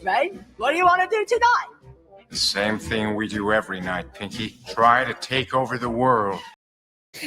right? What do you want to do tonight? The same thing we do every night, Pinky. Try to take over the world.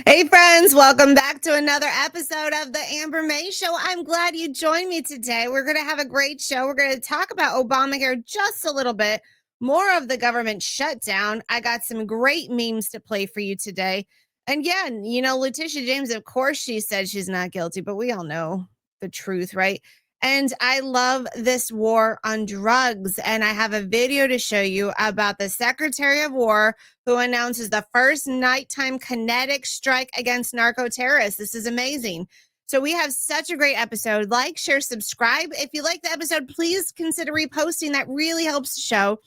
Hey friends, welcome back to another episode of the Amber May Show. I'm glad you joined me today. We're going to have a great show. We're going to talk about Obamacare just a little bit, more of the government shutdown. I got some great memes to play for you today. And yeah, you know, Letitia James, of course, she said she's not guilty, but we all know the truth, right? And I love this war on drugs. And I have a video to show you about the Secretary of War who announces the first nighttime kinetic strike against narco-terrorists. This is amazing. So we have such a great episode. Like, share, subscribe. If you like the episode, please consider reposting. That really helps the show.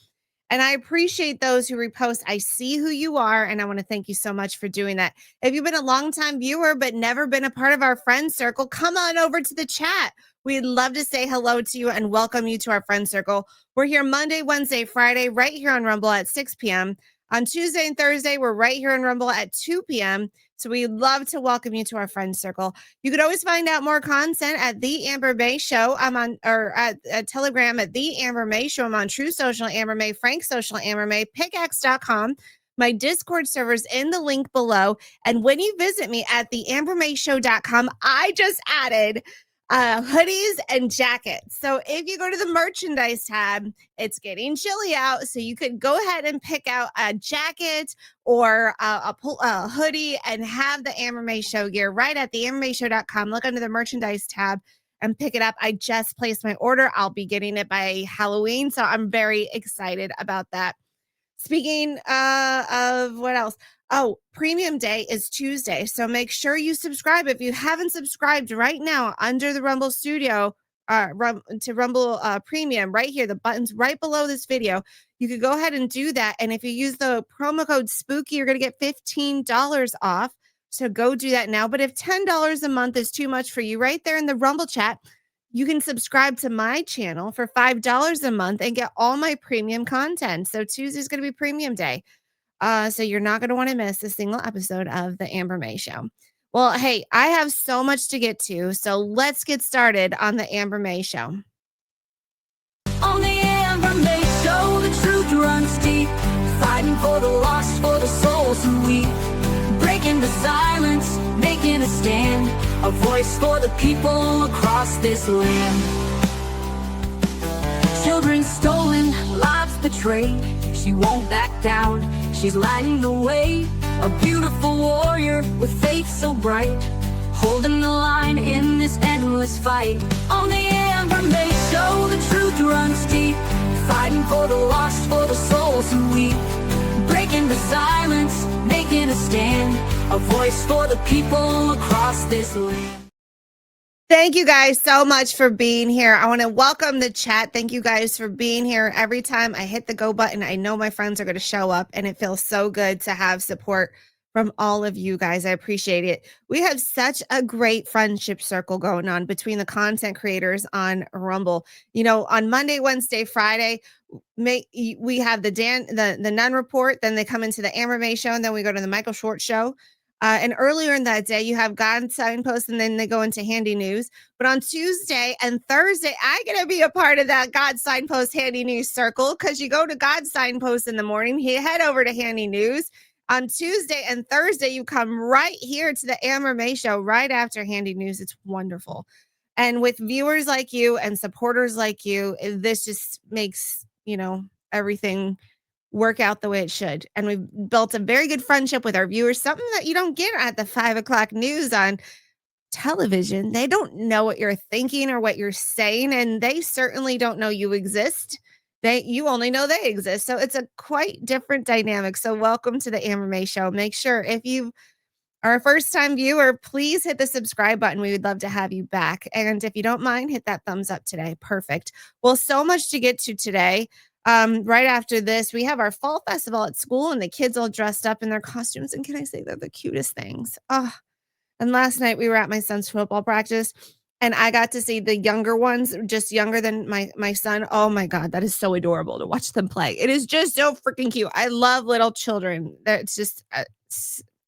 And I appreciate those who repost. I see who you are, and I want to thank you so much for doing that. If you've been a longtime viewer but never been a part of our friend circle, come on over to the chat. We'd love to say hello to you and welcome you to our friend circle. We're here Monday, Wednesday, Friday, right here on Rumble at 6 p.m. On Tuesday and Thursday, we're right here on Rumble at 2 p.m. So we'd love to welcome you to our friend circle. You could always find out more content at The Amber May Show. I'm on, or at Telegram at The Amber May Show. I'm on True Social Amber May, Frank Social Amber May, pickaxe.com. My Discord server's in the link below. And when you visit me at theambermayshow.com, I just added hoodies and jackets. So if you go to the merchandise tab, it's getting chilly out. So you could go ahead and pick out a jacket or a hoodie and have the Amber May Show gear right at theambermayshow.com. Look under the merchandise tab and pick it up. I just placed my order. I'll be getting it by Halloween. So I'm very excited about that. Speaking of what else? Oh, Premium Day is Tuesday, so make sure you subscribe. If you haven't subscribed right now under the Rumble Studio, to Rumble Premium, right here, the button's right below this video. You could go ahead and do that. And if you use the promo code SPOOKY, you're going to get $15 off. So go do that now. But if $10 a month is too much for you, right there in the Rumble chat, you can subscribe to my channel for $5 a month and get all my premium content. So Tuesday's going to be Premium Day. So you're not going to want to miss a single episode of the Amber May Show. Well, hey, I have so much to get to, so let's get started on the Amber May Show. On the Amber May Show, the truth runs deep, fighting for the lost, for the souls who weep, breaking the silence, making a stand, a voice for the people across this land. Children stolen, lives betrayed, she won't back down, she's lighting the way, a beautiful warrior with faith so bright, holding the line in this endless fight. On the Amber May Show, the truth runs deep, fighting for the lost, for the souls who weep, breaking the silence, making a stand, a voice for the people across this land. Thank you guys so much for being here. I want to welcome the chat. Thank you guys for being here. Every time I hit the go button, I know my friends are going to show up, and it feels so good to have support from all of you guys. I appreciate it. We have such a great friendship circle going on between the content creators on Rumble. You know, on Monday, Wednesday, Friday, we have the Nun Report, then they come into the Amber May Show, and then we go to the Michael Short Show. And earlier in that day, you have God Signpost, and then they go into Handy News. But on Tuesday and Thursday, I'm going to be a part of that God Signpost Handy News circle, because you go to God Signpost in the morning, you head over to Handy News. On Tuesday and Thursday, you come right here to the Amber May Show right after Handy News. It's wonderful. And with viewers like you and supporters like you, this just makes, you know, everything work out the way it should. And we've built a very good friendship with our viewers, something that you don't get at the 5 o'clock news on television. They don't know what you're thinking or what you're saying, and they certainly don't know you exist. You only know they exist. So it's a quite different dynamic. So welcome to the Amber May Show. Make sure, if you are a first-time viewer, please hit the subscribe button. We would love to have you back. And if you don't mind, hit that thumbs up today. Perfect. Well, so much to get to today. Right after this, we have our fall festival at school, and the kids all dressed up in their costumes. And can I say they're the cutest things? Oh, and last night we were at my son's football practice, and I got to see the younger ones, just younger than my son. Oh my God, that is so adorable to watch them play. It is just so freaking cute. I love little children. It's just,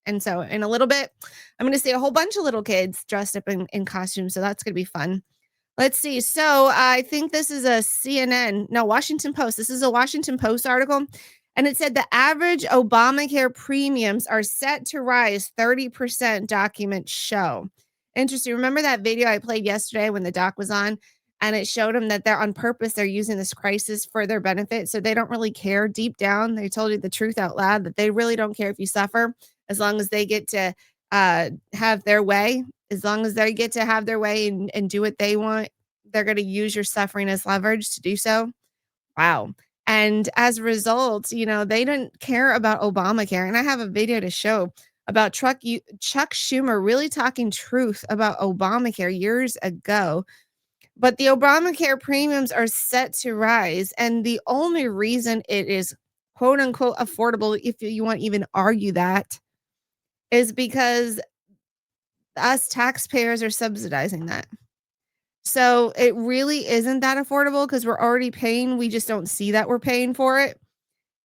and so in a little bit, I'm going to see a whole bunch of little kids dressed up in costumes. So that's going to be fun. Let's see. So I think this is a Washington Post. This is a Washington Post article. And it said the average Obamacare premiums are set to rise 30%, documents show. Interesting. Remember that video I played yesterday when the doc was on? And it showed them that they're on purpose. They're using this crisis for their benefit. So they don't really care deep down. They told you the truth out loud that they really don't care if you suffer as long as they get to have their way. As long as they get to have their way and do what they want, they're going to use your suffering as leverage to do so. Wow. And as a result, they didn't care about Obamacare. And I have a video to show about Chuck Schumer really talking truth about Obamacare years ago. But the Obamacare premiums are set to rise. And the only reason it is quote unquote affordable, if you want to even argue that, is because us taxpayers are subsidizing that. So it really isn't that affordable because we're already paying. We just don't see that we're paying for it.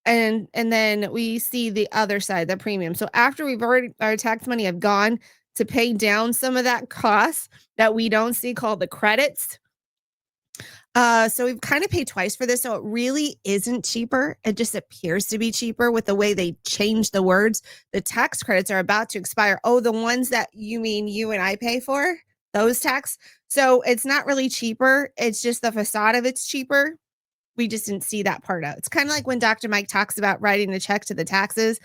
And then we see the other side, the premium. So after our tax money have gone to pay down some of that cost that we don't see called the credits. So we've kind of paid twice for this. So it really isn't cheaper. It just appears to be cheaper with the way they change the words. The tax credits are about to expire. Oh, the ones that you mean you and I pay for, those tax. So it's not really cheaper. It's just the facade of it's cheaper. We just didn't see that part out. It's kind of like when Dr. Mike talks about writing a check to the taxes.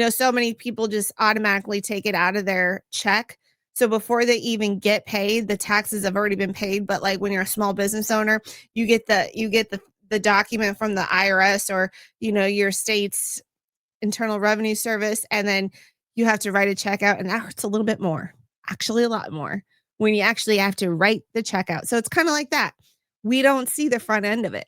So many people just automatically take it out of their check. So before they even get paid, the taxes have already been paid. But like when you're a small business owner, you get the document from the IRS or, your state's Internal Revenue Service. And then you have to write a check out. And that hurts a little bit more, actually a lot more, when you actually have to write the check out. So it's kind of like that. We don't see the front end of it.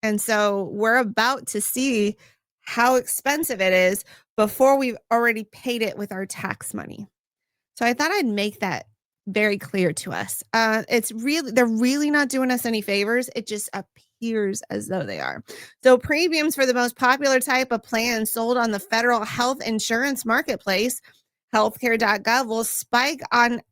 And so we're about to see how expensive it is before we've already paid it with our tax money. So I thought I'd make that very clear to us. They're really not doing us any favors. It just appears as though they are. So premiums for the most popular type of plan sold on the federal health insurance marketplace, healthcare.gov, will spike on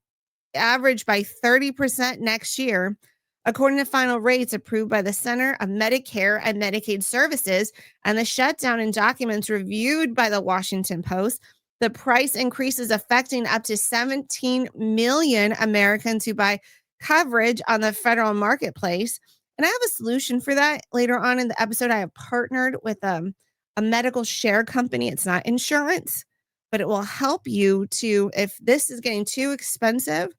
average by 30% next year. According to final rates approved by the Center of Medicare and Medicaid Services and the shutdown in documents reviewed by the Washington Post, the price increases affecting up to 17 million Americans who buy coverage on the federal marketplace. And I have a solution for that later on in the episode. I have partnered with a medical share company. It's not insurance, but it will help you to, if this is getting too expensive,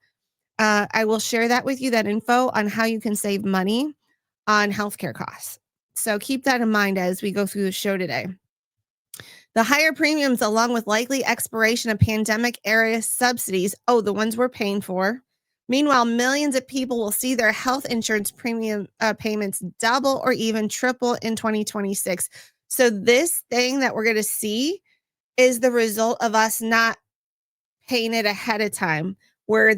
I will share that with you, that info on how you can save money on healthcare costs. So keep that in mind as we go through the show today. The higher premiums, along with likely expiration of pandemic era subsidies, the ones we're paying for. Meanwhile, millions of people will see their health insurance premium payments double or even triple in 2026. So this thing that we're going to see is the result of us not paying it ahead of time, where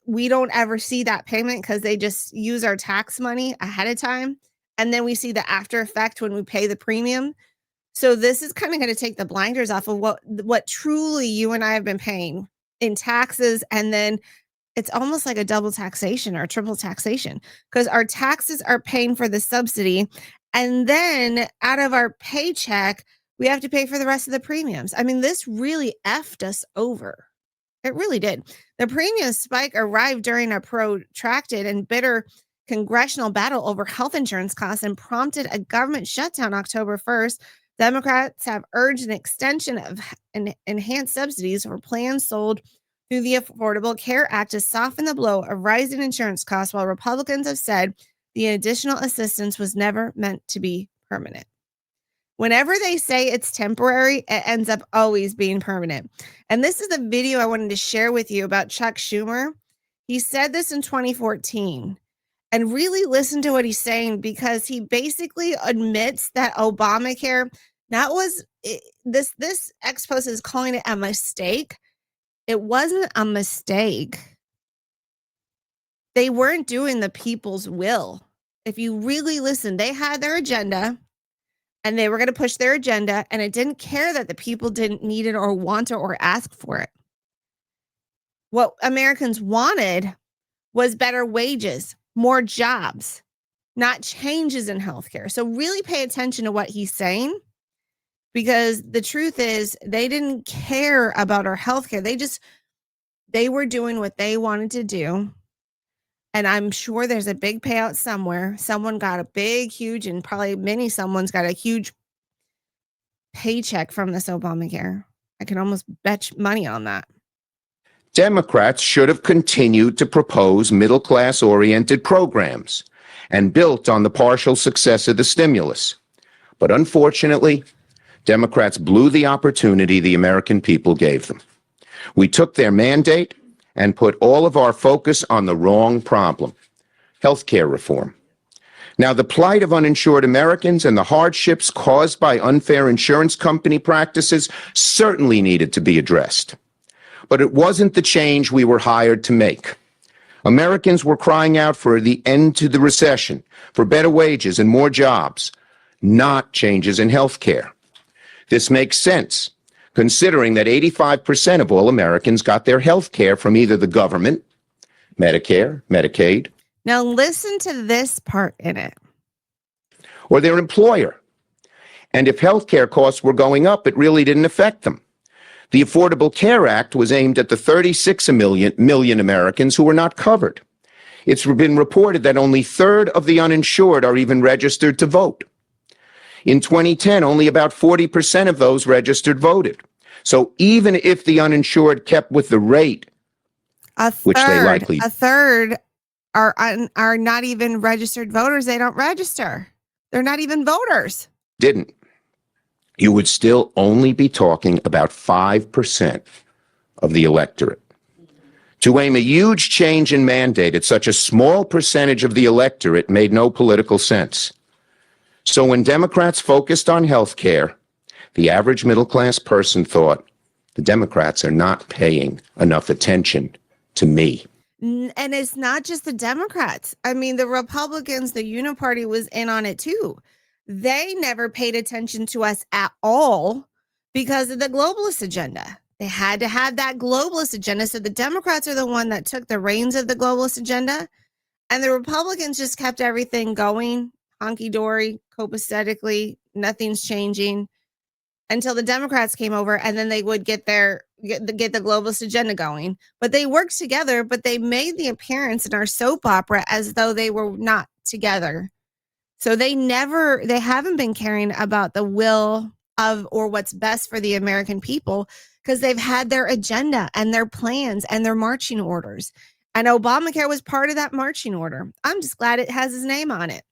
we don't ever see that payment because they just use our tax money ahead of time. And then we see the after effect when we pay the premium. So this is kind of going to take the blinders off of what truly you and I have been paying in taxes. And then it's almost like a double taxation or a triple taxation because our taxes are paying for the subsidy. And then out of our paycheck, we have to pay for the rest of the premiums. I mean, this really effed us over. It really did. The premium spike arrived during a protracted and bitter congressional battle over health insurance costs and prompted a government shutdown October 1st. Democrats have urged an extension of enhanced subsidies for plans sold through the Affordable Care Act to soften the blow of rising insurance costs, while Republicans have said the additional assistance was never meant to be permanent. Whenever they say it's temporary, it ends up always being permanent. And this is the video I wanted to share with you about Chuck Schumer. He said this in 2014. And really listen to what he's saying, because he basically admits that Obamacare, this ex-post is calling it a mistake. It wasn't a mistake. They weren't doing the people's will. If you really listen, they had their agenda and they were going to push their agenda, and it didn't care that the people didn't need it or want it or ask for it. What Americans wanted was better wages, more jobs, not changes in healthcare. So really pay attention to what he's saying, because the truth is they didn't care about our healthcare. They were doing what they wanted to do. And I'm sure there's a big payout somewhere. Someone got a big, huge, and probably someone's got a huge paycheck from this Obamacare. I can almost bet money on that. Democrats should have continued to propose middle-class-oriented programs and built on the partial success of the stimulus. But unfortunately, Democrats blew the opportunity the American people gave them. We took their mandate and put all of our focus on the wrong problem, healthcare reform. Now, the plight of uninsured Americans and the hardships caused by unfair insurance company practices certainly needed to be addressed. But it wasn't the change we were hired to make. Americans were crying out for the end to the recession, for better wages and more jobs, not changes in health care. This makes sense, considering that 85% of all Americans got their health care from either the government, Medicare, Medicaid. Now listen to this part in it. Or their employer. And if health care costs were going up, it really didn't affect them. The Affordable Care Act was aimed at the 36 million Americans who were not covered. It's been reported that only a third of the uninsured are even registered to vote. In 2010, only about 40% of those registered voted. So even if the uninsured kept with the rate, a third are not even registered voters. They don't register. They're not even voters. Didn't. You would still only be talking about 5% of the electorate. To aim a huge change in mandate at such a small percentage of the electorate made no political sense. So when Democrats focused on health care, the average middle-class person thought, the Democrats are not paying enough attention to me. And it's not just the Democrats. I mean, the Republicans, the Uniparty was in on it too. They never paid attention to us at all because of the globalist agenda. They had to have that globalist agenda. So the Democrats are the one that took the reins of the globalist agenda. And the Republicans just kept everything going honky-dory, copacetically, nothing's changing until the Democrats came over, and then they would get the globalist agenda going. But they worked together, but they made the appearance in our soap opera as though they were not together. So they haven't been caring about the will of or what's best for the American people, because they've had their agenda and their plans and their marching orders. And Obamacare was part of that marching order. I'm just glad it has his name on it.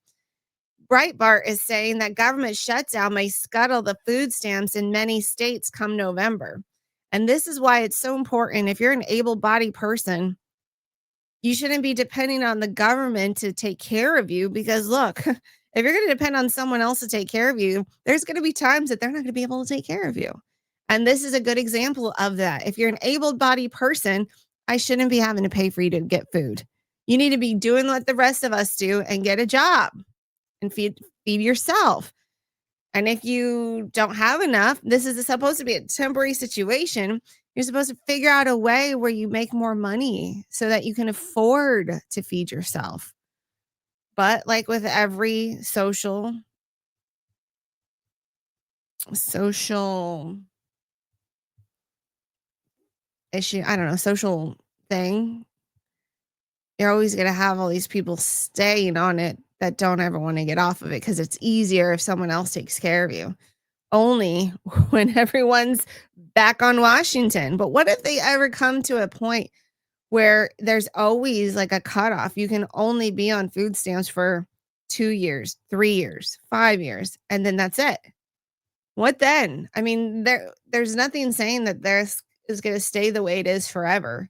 Breitbart is saying that government shutdown may scuttle the food stamps in many states come November. And this is why it's so important. If you're an able-bodied person, you shouldn't be depending on the government to take care of you, because look, if you're going to depend on someone else to take care of you, there's going to be times that they're not going to be able to take care of you. And this is a good example of that. If you're an able-bodied person, I shouldn't be having to pay for you to get food. You need to be doing what the rest of us do and get a job and feed yourself. And if you don't have enough, this is supposed to be a temporary situation. You're supposed to figure out a way where you make more money so that you can afford to feed yourself. But like with every social issue, I don't know, social thing, you're always going to have all these people staying on it that don't ever want to get off of it, because it's easier if someone else takes care of you. Only when everyone's back on Washington. But what if they ever come to a point where there's always like a cutoff? You can only be on food stamps for 2 years, 3 years, 5 years, and then that's it. What then? I mean, there's nothing saying that this is going to stay the way it is forever.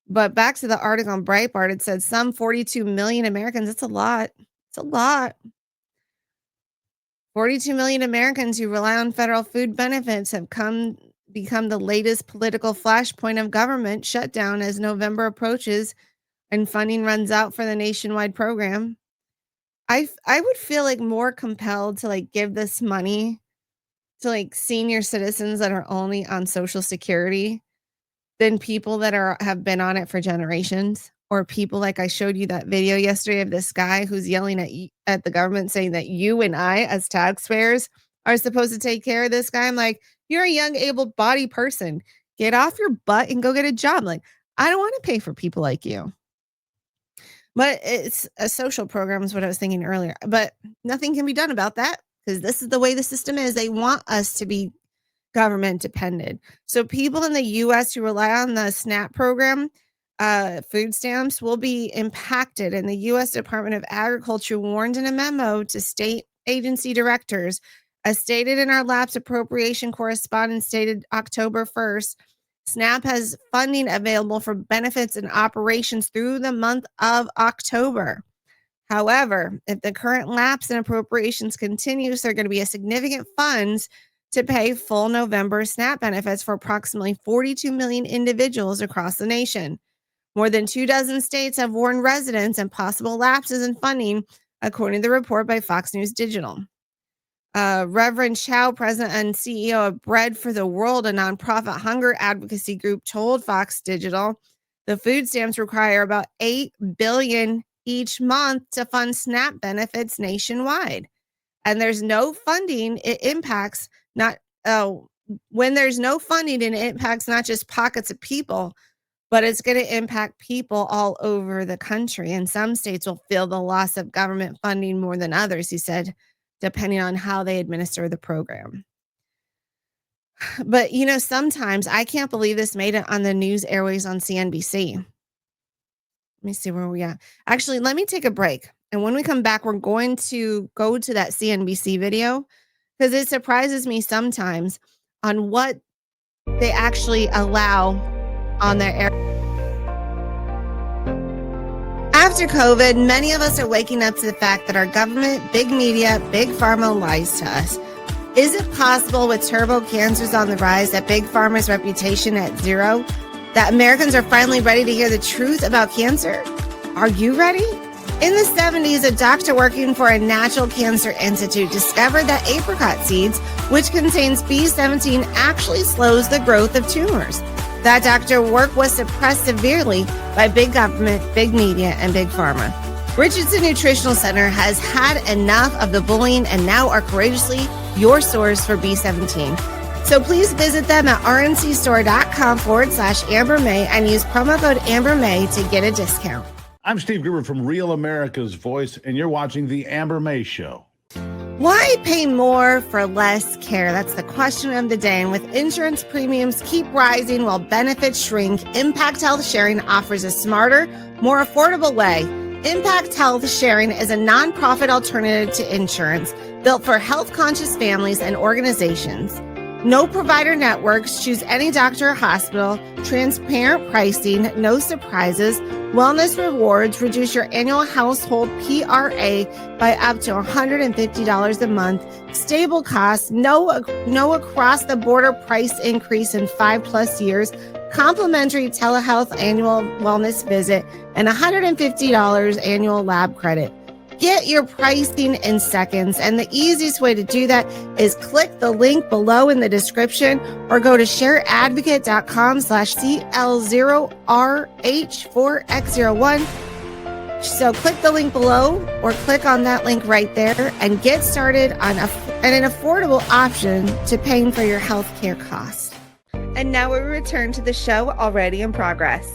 But back to the article on Breitbart, it said some 42 million Americans. It's a lot. It's a lot. 42 million Americans who rely on federal food benefits have become the latest political flashpoint of government shutdown as November approaches and funding runs out for the nationwide program. I would feel like more compelled to like give this money to like senior citizens that are only on Social Security than people that have been on it for generations. or people like I showed you that video yesterday of this guy who's yelling at the government saying that you and I as taxpayers are supposed to take care of this guy. I'm like, you're a young, able-bodied person. Get off your butt and go get a job. Like, I don't want to pay for people like you. But it's a social program is what I was thinking earlier. But nothing can be done about that because this is the way the system is. They want us to be government dependent. So people in the U.S. who rely on the SNAP program, food stamps, will be impacted. And the U.S. Department of Agriculture warned in a memo to state agency directors, as stated in our lapse appropriation correspondence dated October 1st, SNAP has funding available for benefits and operations through the month of October. However, if the current lapse in appropriations continues, there are going to be a significant funds to pay full November SNAP benefits for approximately 42 million individuals across the nation. More than 24 states have warned residents and possible lapses in funding, according to the report by Fox News Digital. Reverend Chow, president and CEO of Bread for the World, a nonprofit hunger advocacy group, told Fox Digital the food stamps require about $8 billion each month to fund SNAP benefits nationwide. And there's no funding, it impacts when there's no funding, and it impacts not just pockets of people, but it's going to impact people all over the country. And some states will feel the loss of government funding more than others, he said, depending on how they administer the program. But, sometimes I can't believe this made it on the news airways on CNBC. Let me see where we are. Actually, let me take a break. And when we come back, we're going to go to that CNBC video because it surprises me sometimes on what they actually allow on their air. After COVID, many of us are waking up to the fact that our government, big media, big pharma lies to us. Is it possible with turbo cancers on the rise, that big pharma's reputation at zero, that Americans are finally ready to hear the truth about cancer? Are you ready? In the 70s, a doctor working for a natural cancer institute discovered that apricot seeds, which contains B17, actually slows the growth of tumors. That doctor's work was suppressed severely by big government, big media, and big pharma. Richardson Nutritional Center has had enough of the bullying and now are courageously your source for B17. So please visit them at rncstore.com/Amber May and use promo code Amber May to get a discount. I'm Steve Gruber from Real America's Voice, and you're watching The Amber May Show. Why pay more for less care? That's the question of the day. And with insurance premiums keep rising while benefits shrink, Impact Health Sharing offers a smarter, more affordable way. Impact Health Sharing is a nonprofit alternative to insurance built for health-conscious families and organizations. No provider networks, choose any doctor or hospital, transparent pricing, no surprises, wellness rewards, reduce your annual household PRA by up to $150 a month, stable costs, no across-the-border price increase in 5+ years, complimentary telehealth annual wellness visit, and $150 annual lab credit. Get your pricing in seconds, and the easiest way to do that is click the link below in the description or go to shareadvocate.com/CL0RH4X01. So click the link below or click on that link right there and get started on an affordable option to paying for your healthcare costs. And now we return to the show already in progress.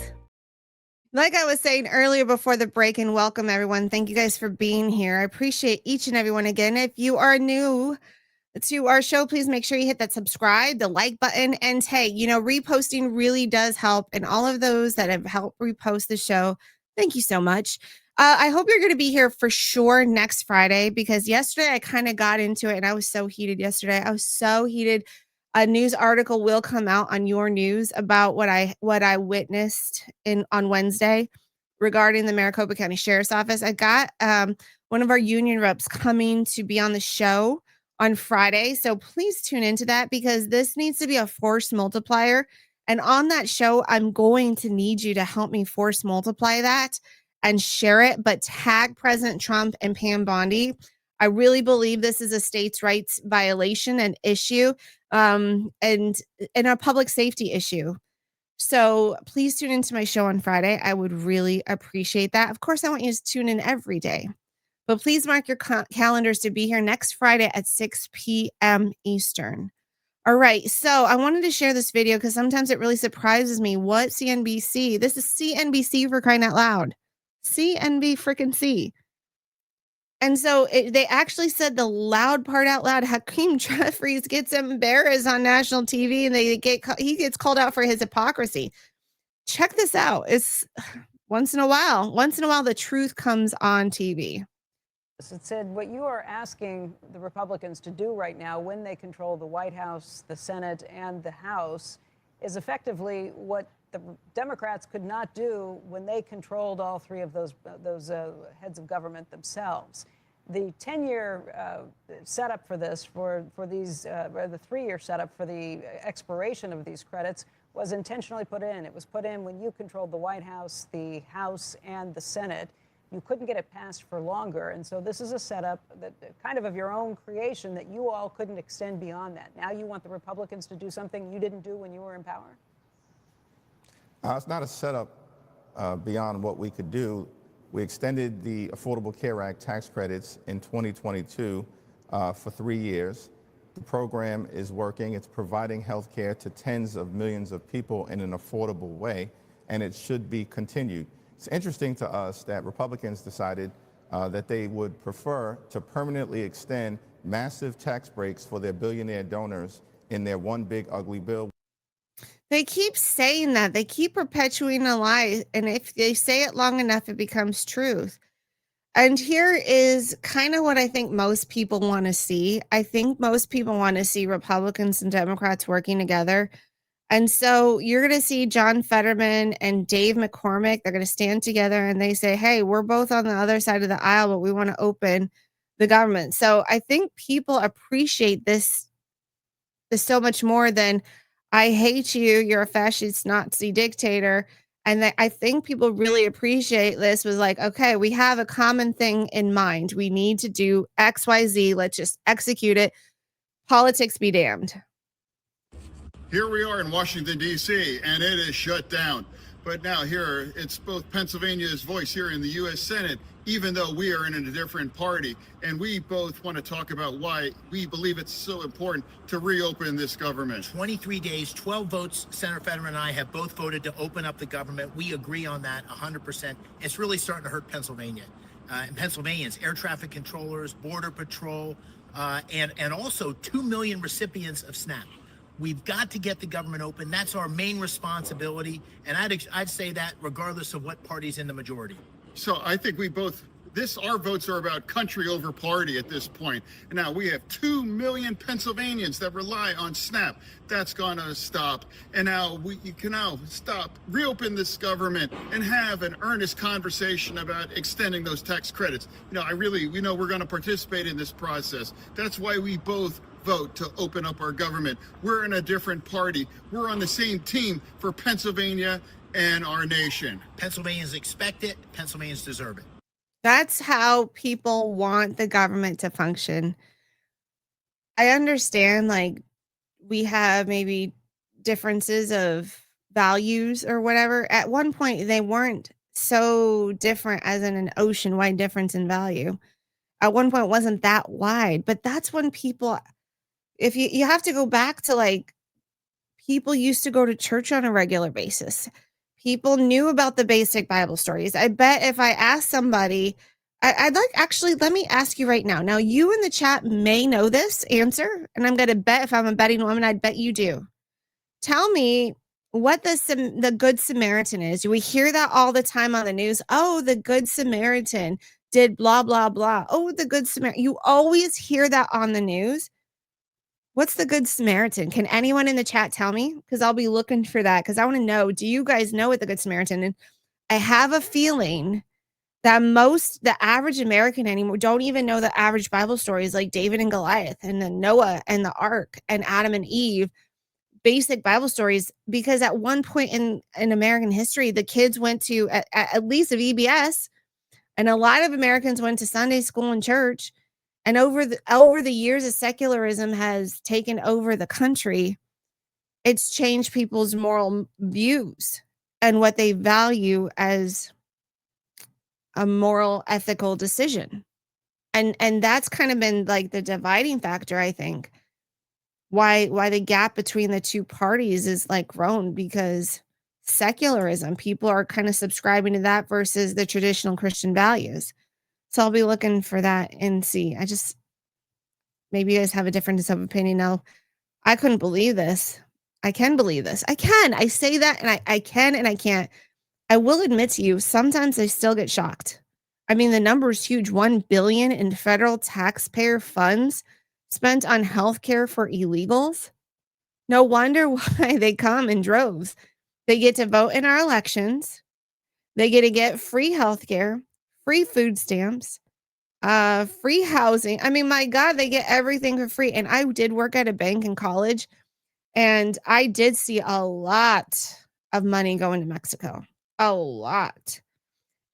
Like I was saying earlier before the break, and welcome everyone. Thank you guys for being here. I appreciate each and every one again. If you are new to our show, please make sure you hit that subscribe, the like button, and hey, reposting really does help. And all of those that have helped repost the show, thank you so much. I hope you're going to be here for sure next Friday, because yesterday I kind of got into it and I was so heated yesterday. I was so heated. A news article will come out on your news about what I witnessed on Wednesday regarding the Maricopa County Sheriff's Office. I got one of our union reps coming to be on the show on Friday. So please tune into that, because this needs to be a force multiplier. And on that show, I'm going to need you to help me force multiply that and share it, but tag President Trump and Pam Bondi. I really believe this is a states' rights violation and issue, and a public safety issue. So please tune into my show on Friday. I would really appreciate that. Of course, I want you to tune in every day, but please mark your calendars to be here next Friday at 6 p.m. Eastern. All right. So I wanted to share this video because sometimes it really surprises me what CNBC, this is CNBC for crying out loud. CNB freaking C. And so they actually said the loud part out loud. Hakeem Jeffries gets embarrassed on national TV and he gets called out for his hypocrisy. Check this out. It's once in a while, the truth comes on TV. It said what you are asking the Republicans to do right now when they control the White House, the Senate, and the House is effectively what the Democrats could not do when they controlled all three of those heads of government themselves. The 10-year setup for this, for these, or the 3-year setup for the expiration of these credits was intentionally put in. It was put in when you controlled the White House, the House, and the Senate. You couldn't get it passed for longer. And so this is a setup that kind of your own creation that you all couldn't extend beyond that. Now you want the Republicans to do something you didn't do when you were in power? It's not a setup beyond what we could do. We extended the Affordable Care Act tax credits in 2022 for 3 years. The program is working. It's providing health care to tens of millions of people in an affordable way, and it should be continued. It's interesting to us that Republicans decided that they would prefer to permanently extend massive tax breaks for their billionaire donors in their one big ugly bill. They keep saying that. They keep perpetuating a lie. And if they say it long enough, it becomes truth. And here is kind of what I think most people want to see. I think most people want to see Republicans and Democrats working together. And so you're going to see John Fetterman and Dave McCormick. They're going to stand together and they say, hey, we're both on the other side of the aisle, but we want to open the government. So I think people appreciate this so much more than I hate you. You're a fascist Nazi dictator. And I think people really appreciate this was like, okay, we have a common thing in mind. We need to do X, Y, Z. Let's just execute it. Politics be damned. Here we are in Washington, D.C., and it is shut down. But now here, it's both Pennsylvania's voice here in the U.S. Senate, even though we are in a different party. And we both want to talk about why we believe it's so important to reopen this government. 23 days, 12 votes. Senator Fetterman and I have both voted to open up the government. We agree on that 100%. It's really starting to hurt Pennsylvania. And Pennsylvanians, air traffic controllers, border patrol, and also 2 million recipients of SNAP. We've got to get the government open. That's our main responsibility. And I'd say that regardless of what party's in the majority. So I think we both, our votes are about country over party at this point. And now we have 2 million Pennsylvanians that rely on SNAP. That's gonna stop. And now you can now reopen this government and have an earnest conversation about extending those tax credits. We know we're gonna participate in this process. That's why we both vote to open up our government. We're in a different party. We're on the same team for Pennsylvania and our nation. Pennsylvanians expect it. Pennsylvanians deserve it. That's how people want the government to function. I understand, like, we have maybe differences of values or whatever. At one point, they weren't so different as in an ocean-wide difference in value. At one point, it wasn't that wide. But that's when people, if you have to go back to, like, people used to go to church on a regular basis. People knew about the basic Bible stories. I bet if I asked somebody, actually, let me ask you right now. Now, you in the chat may know this answer, and I'm going to bet if I'm a betting woman, I'd bet you do. Tell me what the Good Samaritan is. We hear that all the time on the news. Oh, the Good Samaritan did blah, blah, blah. Oh, the Good Samaritan. You always hear that on the news. What's the Good Samaritan? Can anyone in the chat tell me? Because I'll be looking for that because I want to know, do you guys know what the Good Samaritan is? I have a feeling that the average American anymore don't even know the average Bible stories like David and Goliath and the Noah and the Ark and Adam and Eve, basic Bible stories, because at one point in American history, the kids went to at least a VBS, and a lot of Americans went to Sunday school and church. And over the years, as secularism has taken over the country, It's changed people's moral views and what they value as a moral, ethical decision. And that's kind of been like the dividing factor, I think. Why the gap between the two parties is like grown, because secularism, people are kind of subscribing to that versus the traditional Christian values. So I'll be looking for that and see. Maybe you guys have a difference of opinion now. I couldn't believe this. I can believe this. I can. I say that and I can and I can't. I will admit to you, sometimes I still get shocked. I mean, the number is huge. $1 billion in federal taxpayer funds spent on healthcare for illegals. No wonder why they come in droves. They get to vote in our elections. They get to get free healthcare, free food stamps, free housing. I mean, my God, they get everything for free. And I did work at a bank in college, and I did see a lot of money going to Mexico. A lot.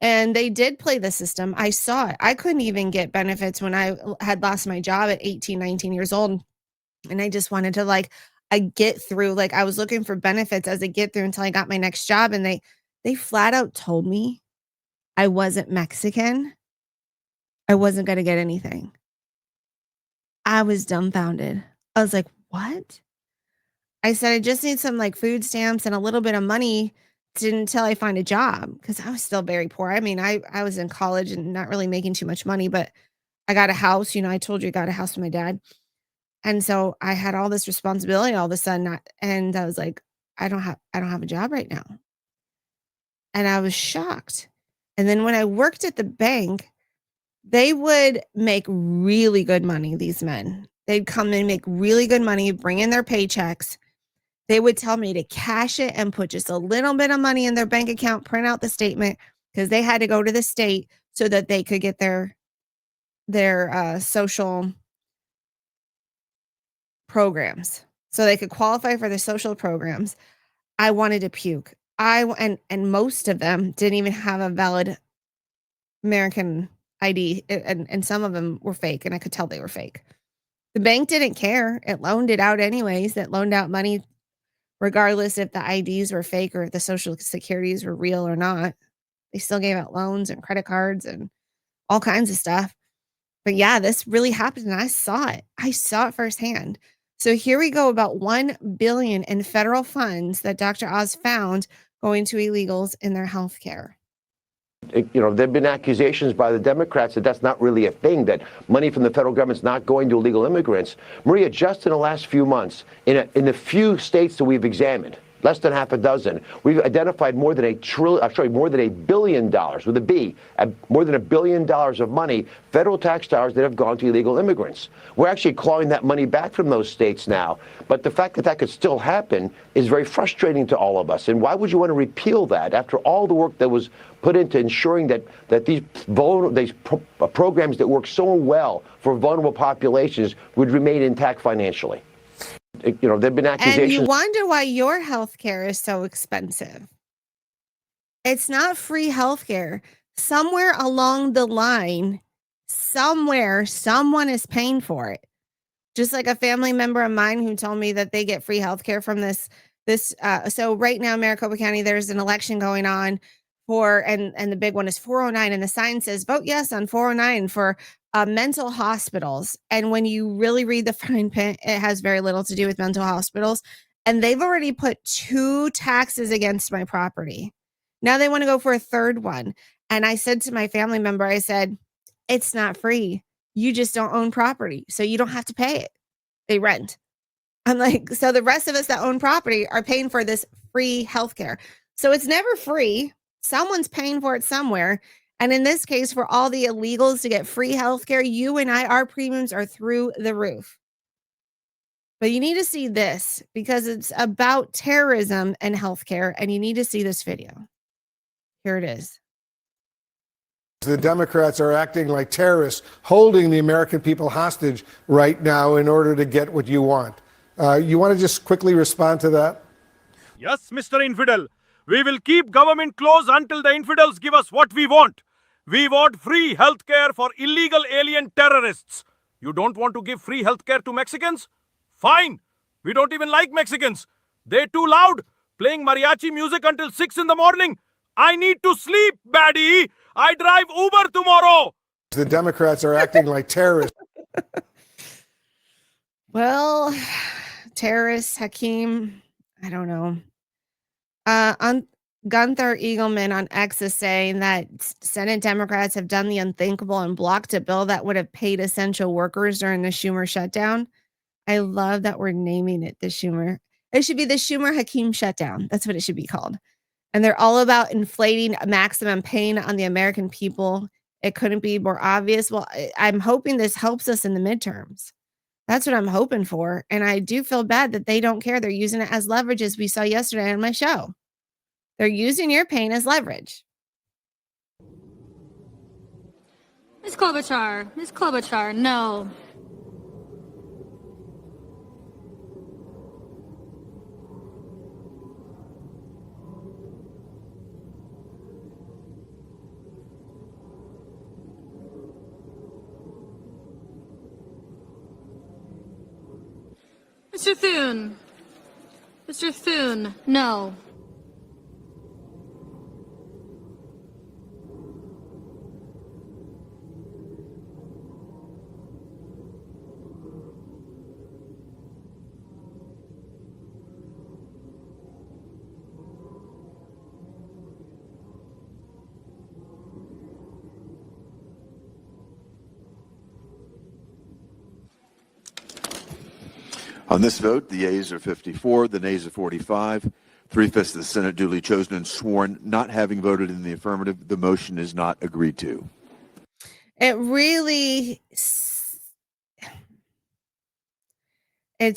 And they did play the system. I saw it. I couldn't even get benefits when I had lost my job at 18, 19 years old. And I just wanted to I get through. Like, I was looking for benefits as I get through until I got my next job. And they flat out told me I wasn't Mexican. I wasn't going to get anything. I was dumbfounded. I was like, what? I said, I just need some food stamps and a little bit of money until I find a job, because I was still very poor. I mean, I was in college and not really making too much money, but I got a house. I told you I got a house with my dad. And so I had all this responsibility all of a sudden. And I was like, I don't have a job right now. And I was shocked. And then when I worked at the bank, they would make really good money, these men. They'd come and make really good money, bring in their paychecks. They would tell me to cash it and put just a little bit of money in their bank account, print out the statement, because they had to go to the state so that they could get their social programs, so they could qualify for the social programs. I wanted to puke. And most of them didn't even have a valid American ID, and some of them were fake, and I could tell they were fake. The bank didn't care. It loaned it out anyways. It loaned out money regardless if the IDs were fake or if the social securities were real or not. They still gave out loans and credit cards and all kinds of stuff. But yeah, this really happened, and I saw it. I saw it firsthand. So here we go, about $1 billion in federal funds that Dr. Oz found going to illegals in their health care. There have been accusations by the Democrats that that's not really a thing, that money from the federal government's not going to illegal immigrants. Maria, just in the last few months, in the few states that we've examined, less than half a dozen, we've identified more than $1 billion with a B, more than $1 billion of money, federal tax dollars that have gone to illegal immigrants. We're actually clawing that money back from those states now. But the fact that that could still happen is very frustrating to all of us. And why would you want to repeal that after all the work that was put into ensuring that these programs that work so well for vulnerable populations would remain intact financially? There have been accusations. And you wonder why your health care is so expensive. It's not free health care. Somewhere along the line, someone is paying for it. Just like a family member of mine who told me that they get free health care from this. So right now, Maricopa County, there's an election going on and the big one is 409. And the sign says, vote yes on 409 for mental hospitals. And when you really read the fine print, it has very little to do with mental hospitals. And they've already put 2 taxes against my property. Now they want to go for a third one. And I said to my family member, I said, it's not free. You just don't own property, so you don't have to pay it. They rent. I'm like, so the rest of us that own property are paying for this free healthcare. So it's never free. Someone's paying for it somewhere. And in this case, for all the illegals to get free healthcare, you and I, our premiums are through the roof. But you need to see this because it's about terrorism and healthcare, and you need to see this video. Here it is. The Democrats are acting like terrorists, holding the American people hostage right now in order to get what you want. You want to just quickly respond to that? Yes, Mr. Infidel. We will keep government closed until the infidels give us what we want. We want free healthcare for illegal alien terrorists. You don't want to give free healthcare to Mexicans? Fine. We don't even like Mexicans. They too loud, playing mariachi music until 6 in the morning. I need to sleep, baddie. I drive Uber tomorrow. The Democrats are acting like terrorists. Well, terrorists, Hakeem, I don't know. Gunther Eagleman on X is saying that Senate Democrats have done the unthinkable and blocked a bill that would have paid essential workers during the Schumer shutdown. I love that we're naming it the Schumer. It should be the Schumer Hakeem shutdown. That's what it should be called. And they're all about inflating maximum pain on the American people. It couldn't be more obvious. Well, I'm hoping this helps us in the midterms. That's what I'm hoping for. And I do feel bad that they don't care. They're using it as leverage, as we saw yesterday on my show. They're using your pain as leverage. Ms. Klobuchar, no. Mr. Thune, no. On this vote, the yeas are 54, the nays are 45. 3/5 of the Senate duly chosen and sworn not having voted in the affirmative. The motion is not agreed to. It's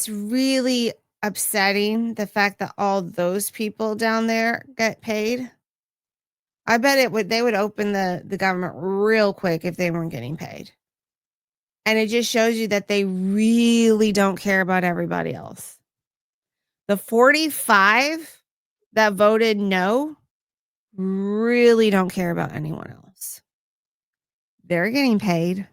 really upsetting the fact that all those people down there get paid. I bet they would open the government real quick if they weren't getting paid. And it just shows you that they really don't care about everybody else. The 45 that voted no really don't care about anyone else. They're getting paid.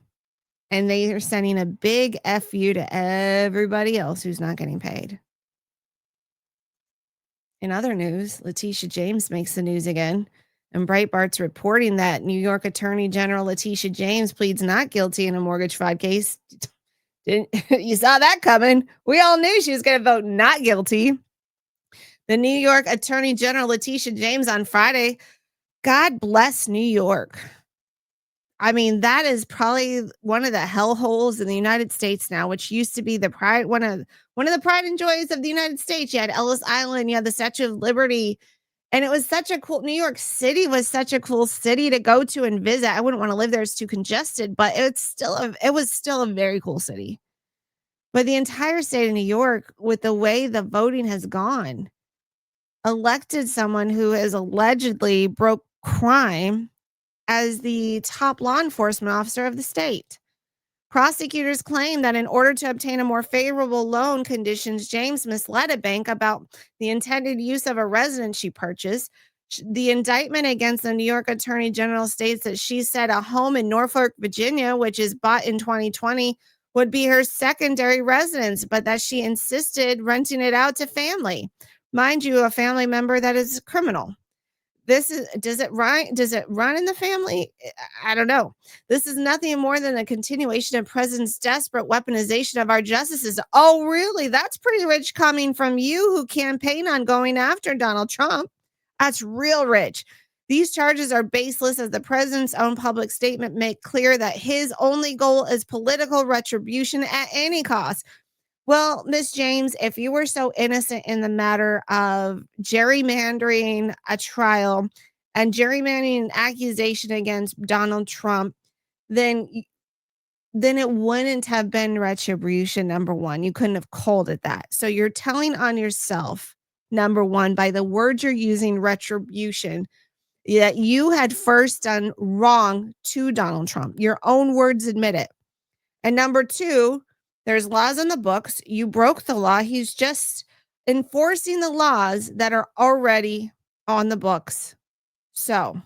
And they are sending a big F you to everybody else who's not getting paid. In other news, Letitia James makes the news again. And Breitbart's reporting that New York Attorney General Letitia James pleads not guilty in a mortgage fraud case. You saw that coming. We all knew she was going to vote not guilty. The New York Attorney General Letitia James on Friday. God bless New York. I mean, that is probably one of the hellholes in the United States now, which used to be the pride, one of the pride and joys of the United States. You had Ellis Island, you had the Statue of Liberty. And it was such a cool, New York City was such a cool city to go to and visit. I wouldn't want to live there. It's too congested, but it was still a very cool city. But the entire state of New York, with the way the voting has gone, elected someone who has allegedly broke crime as the top law enforcement officer of the state. Prosecutors claim that in order to obtain a more favorable loan conditions, James misled a bank about the intended use of a residence she purchased. The indictment against the New York Attorney General states that she said a home in Norfolk, Virginia, which is bought in 2020, would be her secondary residence, but that she insisted renting it out to family. Mind you, a family member that is a criminal. Does it run in the family? I don't know. This is nothing more than a continuation of President's desperate weaponization of our justice system. Oh, really? That's pretty rich coming from you who campaign on going after Donald Trump. That's real rich. These charges are baseless, as the president's own public statement made clear that his only goal is political retribution at any cost. Well, Miss James, if you were so innocent in the matter of gerrymandering a trial and gerrymandering an accusation against Donald Trump, then it wouldn't have been retribution, number one. You couldn't have called it that. So you're telling on yourself, number one, by the words you're using, retribution, that you had first done wrong to Donald Trump. Your own words admit it. And number two, there's laws in the books. You broke the law. He's just enforcing the laws that are already on the books. So,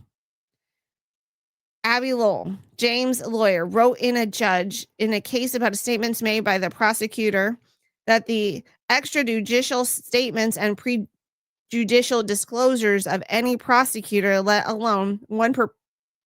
Abby Lowell, James' lawyer, wrote in a judge in a case about statements made by the prosecutor that the extrajudicial statements and prejudicial disclosures of any prosecutor, let alone one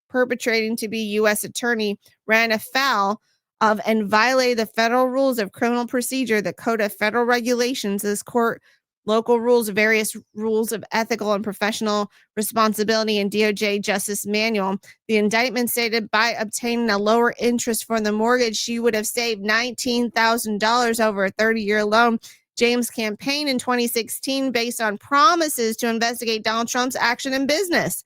perpetrating to be U.S. attorney, ran afoul of and violated the federal rules of criminal procedure, the Code of Federal Regulations, this court, local rules, various rules of ethical and professional responsibility, and DOJ Justice Manual. The indictment stated by obtaining a lower interest for the mortgage, she would have saved $19,000 over a 30-year loan. James' campaign in 2016 based on promises to investigate Donald Trump's action in business.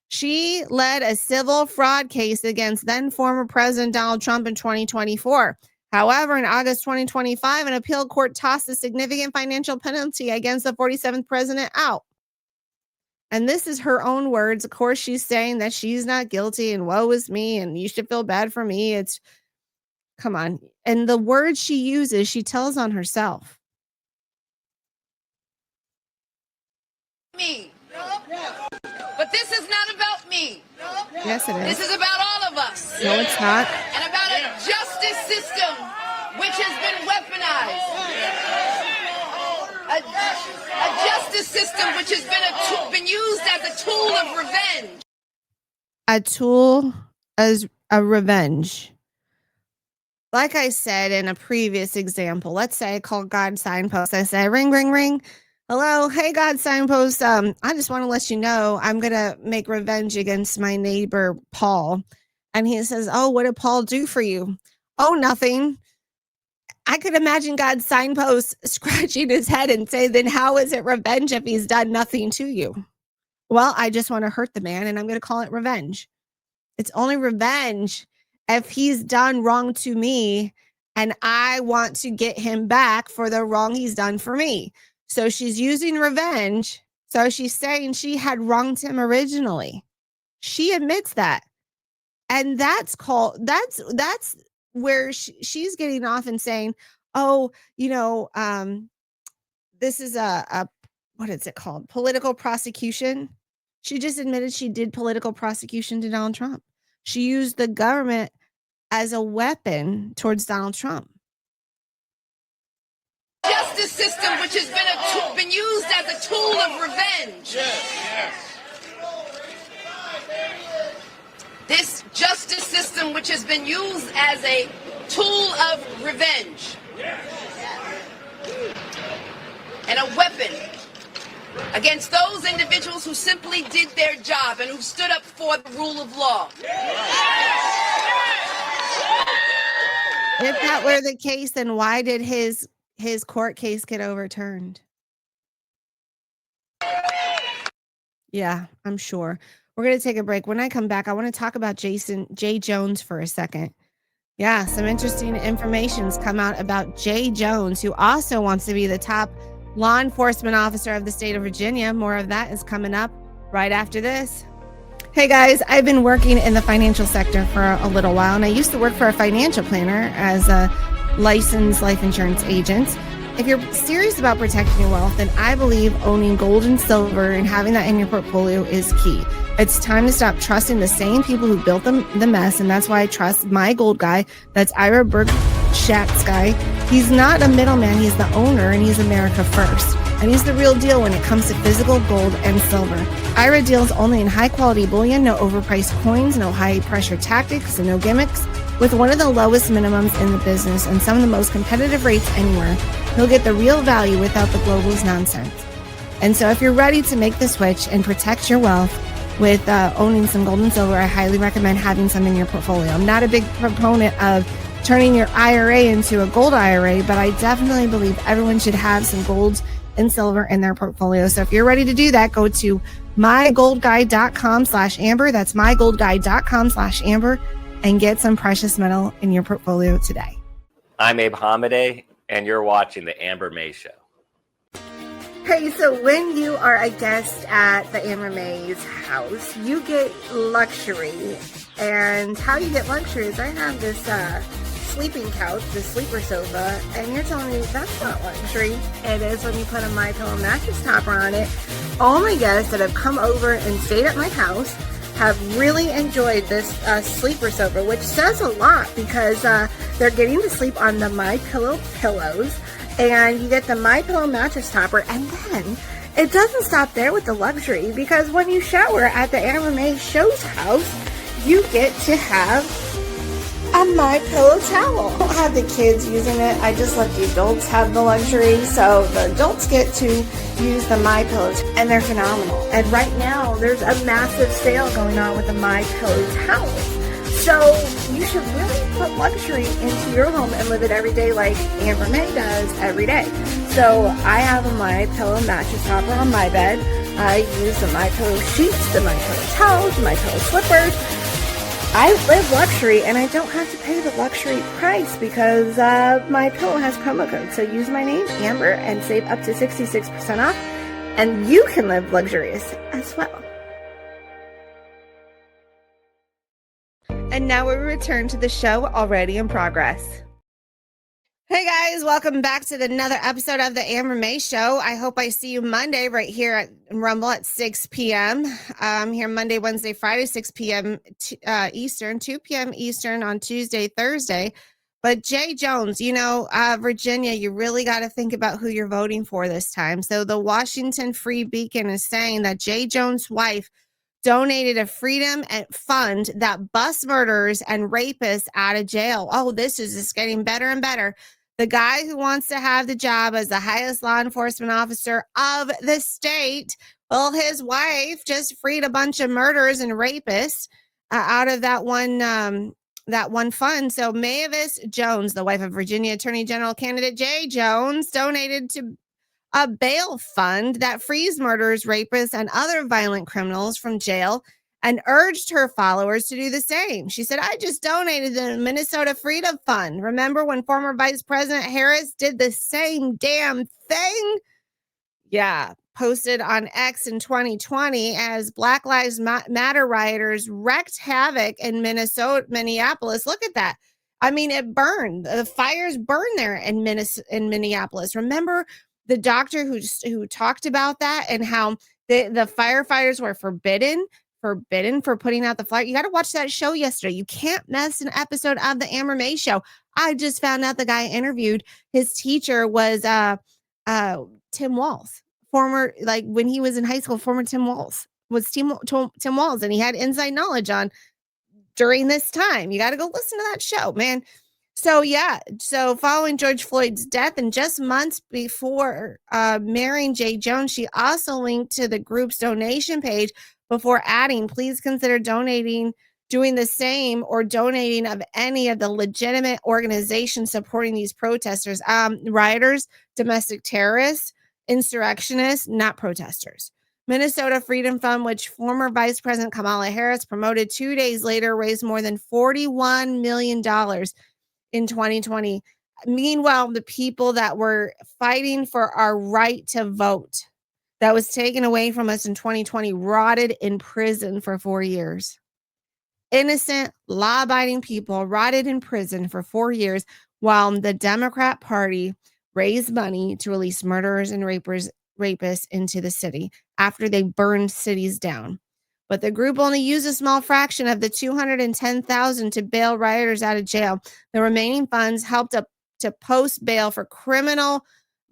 She led a civil fraud case against then former President Donald Trump in 2024. However, in August 2025, an appeal court tossed a significant financial penalty against the 47th president out. And this is her own words. Of course, she's saying that she's not guilty and woe is me and you should feel bad for me. It's, come on. And the words she uses, she tells on herself. Me. But this is not about me. Yes, it is. This is about all of us. No, it's not. And about a justice system which has been weaponized. A justice system which has been used as a tool of revenge. A tool as a revenge. Like I said in a previous example, let's say I call God Signpost. I say, ring, ring, ring. Hello. Hey, God Signpost. I just want to let you know I'm going to make revenge against my neighbor, Paul. And he says, oh, what did Paul do for you? Oh, nothing. I could imagine God Signpost scratching his head and say, then how is it revenge if he's done nothing to you? Well, I just want to hurt the man and I'm going to call it revenge. It's only revenge if he's done wrong to me and I want to get him back for the wrong he's done for me. So she's using revenge. So she's saying she had wronged him originally. She admits that. And that's where she's getting off and saying, oh, this is a what is it called? Political prosecution. She just admitted she did political prosecution to Donald Trump. She used the government as a weapon towards Donald Trump. Justice system which has been used as a tool of revenge. Yes. This justice system which has been used as a tool of revenge. And a weapon against those individuals who simply did their job and who stood up for the rule of law. If that were the case, then why did his court case get overturned? Yeah, I'm sure. We're going to take a break. When I come back, I want to talk about Jay Jones for a second. Yeah, some interesting information's come out about Jay Jones, who also wants to be the top law enforcement officer of the state of Virginia. More of that is coming up right after this. Hey guys, I've been working in the financial sector for a little while, and I used to work for a financial planner as a licensed life insurance agent. If you're serious about protecting your wealth, then I believe owning gold and silver and having that in your portfolio is key. It's time to stop trusting the same people who built the mess, and that's why I trust my gold guy. That's Ira Bergschatzky. He's not a middleman, he's the owner, and he's America first. And he's the real deal when it comes to physical gold and silver. Ira deals only in high-quality bullion, no overpriced coins, no high-pressure tactics, and no gimmicks. With one of the lowest minimums in the business and some of the most competitive rates anywhere, he'll get the real value without the globalist nonsense. And so if you're ready to make the switch and protect your wealth with owning some gold and silver, I highly recommend having some in your portfolio. I'm not a big proponent of turning your IRA into a gold IRA, but I definitely believe everyone should have some gold and silver in their portfolio. So if you're ready to do that, go to mygoldguide.com/Amber. That's mygoldguide.com/Amber and get some precious metal in your portfolio today. I'm Abe Hamadeh, and you're watching The Amber May Show. Hey, so when you are a guest at the Amber May's house, you get luxury. And how you get luxury is I have this sleeping couch, the sleeper sofa, and you're telling me that's not luxury. It is when you put a MyPillow mattress topper on it. All my guests that have come over and stayed at my house have really enjoyed this sleeper sofa, which says a lot because they're getting to sleep on the MyPillow pillows. and you get the MyPillow mattress topper, and then it doesn't stop there with the luxury, because when you shower at the Anna May Show's house, you get to have a MyPillow towel. I don't have the kids using it. I just let the adults have the luxury. So the adults get to use the MyPillows, and they're phenomenal. And right now, there's a massive sale going on with the MyPillow towels. So you should really put luxury into your home and live it every day like Amber May does every day. So I have a MyPillow mattress topper on my bed. I use the MyPillow sheets, the MyPillow towels, the MyPillow slippers. I live luxury, and I don't have to pay the luxury price because MyPillow has promo code. So use my name, Amber, and save up to 66% off, and you can live luxurious as well. And now we return to the show already in progress. Hey guys, welcome back to another episode of the Amber May Show. I hope I see you Monday right here at Rumble at 6 p.m. I'm here Monday, Wednesday, Friday, 6 p.m. Eastern, 2 p.m. Eastern on Tuesday, Thursday. But Jay Jones, Virginia, you really got to think about who you're voting for this time. So the Washington Free Beacon is saying that Jay Jones' wife donated a freedom fund that busts murderers and rapists out of jail. Oh, this is just getting better and better. The guy who wants to have the job as the highest law enforcement officer of the state, well, his wife just freed a bunch of murderers and rapists out of that one fund. So Mavis Jones, the wife of Virginia Attorney General candidate Jay Jones, donated to a bail fund that frees murderers, rapists, and other violent criminals from jail, and urged her followers to do the same. She said, I just donated to the Minnesota Freedom Fund. Remember when former Vice President Harris did the same damn thing? Yeah, posted on X in 2020 as Black Lives Matter rioters wreaked havoc in Minneapolis. Look at that. I mean, it burned. The fires burned there in Minneapolis. Remember the doctor who talked about that and how the firefighters were forbidden for putting out the fire. You got to watch that show yesterday. You can't miss an episode of the Amber May Show. I just found out the guy interviewed, his teacher was Tim Walz, former, like when he was in high school, former Tim Walz was Tim Walz, and he had inside knowledge on during this time. You got to go listen to that show, man. So yeah, so following George Floyd's death and just months before marrying Jay Jones, she also linked to the group's donation page before adding, please consider doing the same, or donating of any of the legitimate organizations supporting these protesters, rioters, domestic terrorists, insurrectionists, not protesters. Minnesota Freedom Fund, which former Vice President Kamala Harris promoted 2 days later, raised more than $41 million in 2020. Meanwhile, the people that were fighting for our right to vote that was taken away from us in 2020 rotted in prison for 4 years. Innocent, law-abiding people rotted in prison for 4 years while the Democrat Party raised money to release murderers and rapists into the city after they burned cities down. But the group only used a small fraction of the $210,000 to bail rioters out of jail. The remaining funds helped to post bail for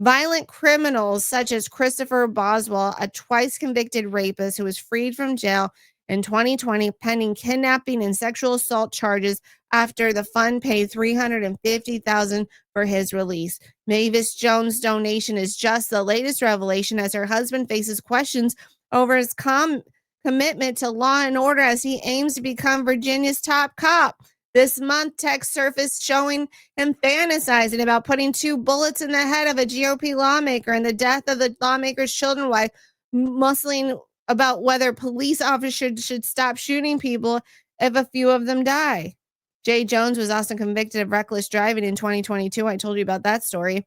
violent criminals such as Christopher Boswell, a twice convicted rapist who was freed from jail in 2020 pending kidnapping and sexual assault charges after the fund paid $350,000 for his release. Mavis Jones' donation is just the latest revelation as her husband faces questions over his commitment to law and order as he aims to become Virginia's top cop. This month, text surfaced showing him fantasizing about putting 2 bullets in the head of a GOP lawmaker and the death of the lawmaker's children, while muscling about whether police officers should stop shooting people if a few of them die. Jay Jones was also convicted of reckless driving in 2022. I told you about that story.